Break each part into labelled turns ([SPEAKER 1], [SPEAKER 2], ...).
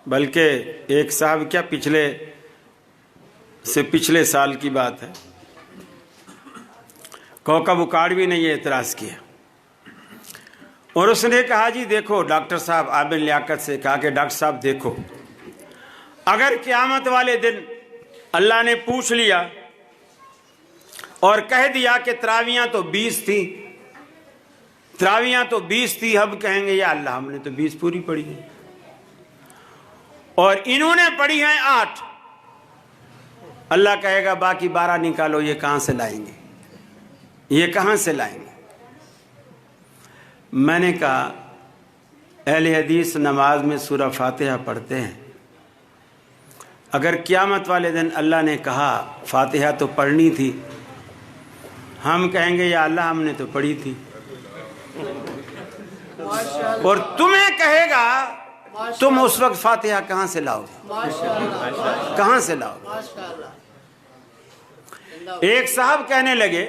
[SPEAKER 1] بلکہ ایک صاحب کیا پچھلے سال کی بات ہے، کوکب اکاڑوی نے یہ اعتراض کیا اور اس نے کہا جی دیکھو ڈاکٹر صاحب، عابد لیاقت سے کہا کہ ڈاکٹر صاحب دیکھو، اگر قیامت والے دن اللہ نے پوچھ لیا اور کہہ دیا کہ تراویاں تو 20 تھی، اب کہیں گے یا اللہ ہم نے تو 20 پوری پڑھی ہے اور انہوں نے پڑھی ہیں 8، اللہ کہے گا باقی 12 نکالو، یہ کہاں سے لائیں گے؟ میں نے کہا اہل حدیث نماز میں سورہ فاتحہ پڑھتے ہیں، اگر قیامت والے دن اللہ نے کہا فاتحہ تو پڑھنی تھی، ہم کہیں گے یا اللہ ہم نے تو پڑھی تھی، اور تمہیں کہے گا تم اس وقت فاتحہ کہاں سے لاؤ گے؟ ایک صاحب کہنے لگے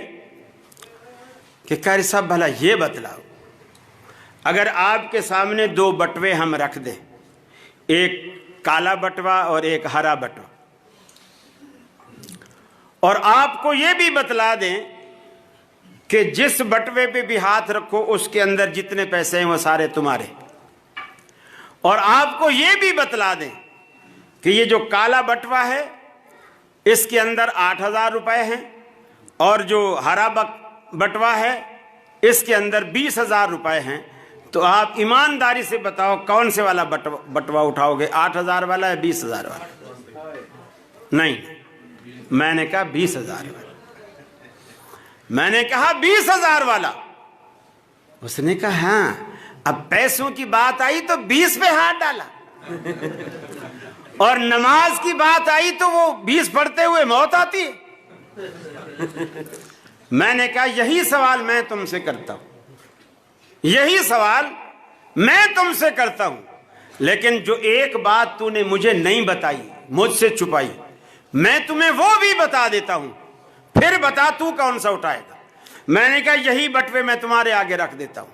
[SPEAKER 1] کہ قاری صاحب بھلا یہ بتلاؤ، اگر آپ کے سامنے 2 بٹوے ہم رکھ دیں، ایک کالا بٹوا اور ایک ہرا بٹوا، اور آپ کو یہ بھی بتلا دیں کہ جس بٹوے پہ بھی ہاتھ رکھو اس کے اندر جتنے پیسے ہیں وہ سارے تمہارے، اور آپ کو یہ بھی بتلا دیں کہ یہ جو کالا بٹوا ہے اس کے اندر 8,000 روپے ہیں اور جو ہرا بٹوا ہے اس کے اندر 20,000 روپے ہیں، تو آپ ایمانداری سے بتاؤ کون سے والا بٹوا اٹھاؤ گے، 8,000 والا ہے 20,000 والا؟ نہیں، میں نے کہا 20,000 والا، میں نے کہا 20,000 والا۔ اس نے کہا ہاں، اب پیسوں کی بات آئی تو 20 پہ ہاتھ ڈالا اور نماز کی بات آئی تو وہ 20 پڑھتے ہوئے موت آتی ہے۔ میں نے کہا یہی سوال میں تم سے کرتا ہوں، لیکن جو ایک بات تو نے مجھے نہیں بتائی، مجھ سے چھپائی، میں تمہیں وہ بھی بتا دیتا ہوں، پھر بتا تو کون سا اٹھائے گا۔ میں نے کہا یہی بٹوے میں تمہارے آگے رکھ دیتا ہوں،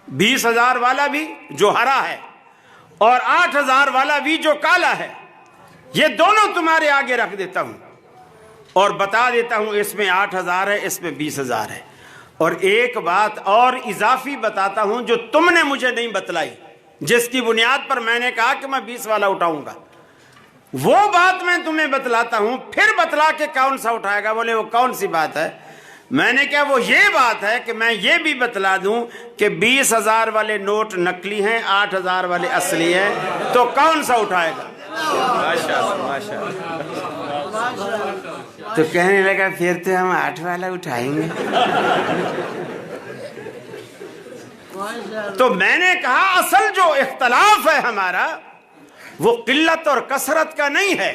[SPEAKER 1] 20,000 والا بھی جو ہرا ہے اور 8,000 والا بھی جو کالا ہے، یہ دونوں تمہارے آگے رکھ دیتا ہوں اور بتا دیتا ہوں اس میں 8,000 ہے، اس میں 20,000 ہے، اور ایک بات اور اضافی بتاتا ہوں جو تم نے مجھے نہیں بتلائی، جس کی بنیاد پر میں نے کہا کہ میں 20 والا اٹھاؤں گا، وہ بات میں تمہیں بتلاتا ہوں، پھر بتلا کے کون سا اٹھائے گا؟ بولے وہ کون سی بات ہے؟ میں نے کہا وہ یہ بات ہے کہ میں یہ بھی بتلا دوں کہ 20,000 والے نوٹ نقلی ہیں، 8,000 والے اصلی ہیں، تو کون سا اٹھائے گا؟ تو کہنے لگا پھر تو ہم 8 والا اٹھائیں گے۔ تو میں نے کہا اصل جو اختلاف ہے ہمارا وہ قلت اور کثرت کا نہیں ہے،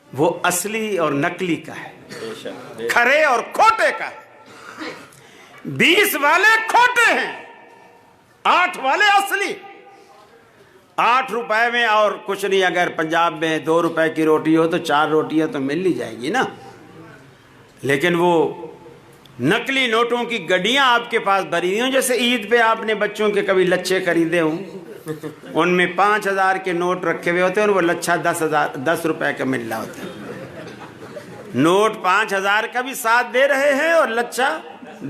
[SPEAKER 1] وہ اصلی اور نقلی کا ہے، کھرے اور کھوٹے کا ہے۔ 20 والے کھوٹے ہیں، 8 والے اصلی۔ 8 روپے میں اور کچھ نہیں، اگر پنجاب میں 2 روپے کی روٹی ہو تو 4 روٹیاں تو مل ہی جائے گی نا، لیکن وہ نقلی نوٹوں کی گڈیاں آپ کے پاس بھری ہوں، جیسے عید پہ آپ نے بچوں کے کبھی لچھے خریدے ہوں، ان میں 5,000 کے نوٹ رکھے ہوئے ہوتے ہیں اور وہ لچھا 10 روپے کا مل رہا ہوتا ہے۔ نوٹ 5,000 کا بھی ساتھ دے رہے ہیں اور لچھا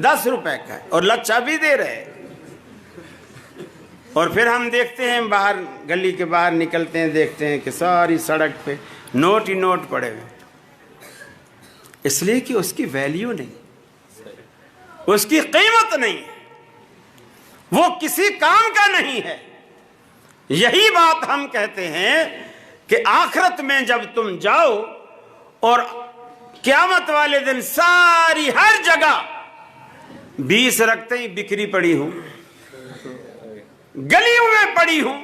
[SPEAKER 1] 10 روپے کا ہے، اور لچھا بھی دے رہے ہیں، اور پھر ہم دیکھتے ہیں باہر گلی کے باہر نکلتے ہیں، دیکھتے ہیں کہ ساری سڑک پہ نوٹ ہی نوٹ پڑے ہوئے، اس لیے کہ اس کی ویلیو نہیں، اس کی قیمت نہیں ہے، وہ کسی کام کا نہیں ہے۔ یہی بات ہم کہتے ہیں کہ آخرت میں جب تم جاؤ اور قیامت والے دن ساری ہر جگہ 20 رکھتے ہی بکھری پڑی ہوں، گلیوں میں پڑی ہوں،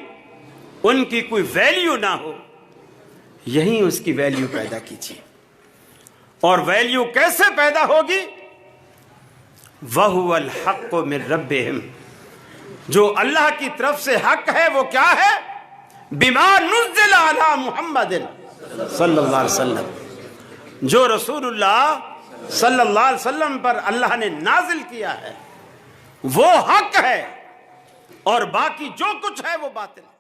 [SPEAKER 1] ان کی کوئی ویلیو نہ ہو، یہیں اس کی ویلیو پیدا کیجیے۔ اور ویلیو کیسے پیدا ہوگی؟ وَهُوَ الْحَقُّ مِن رَبِّهِمْ، جو اللہ کی طرف سے حق ہے وہ کیا ہے؟ بِمَا نُزِّلَ عَلَى مُحَمَّدٍ صلی اللہ علیہ وسلم، جو رسول اللہ صلی اللہ علیہ وسلم پر اللہ نے نازل کیا ہے وہ حق ہے، اور باقی جو کچھ ہے وہ باطل ہے۔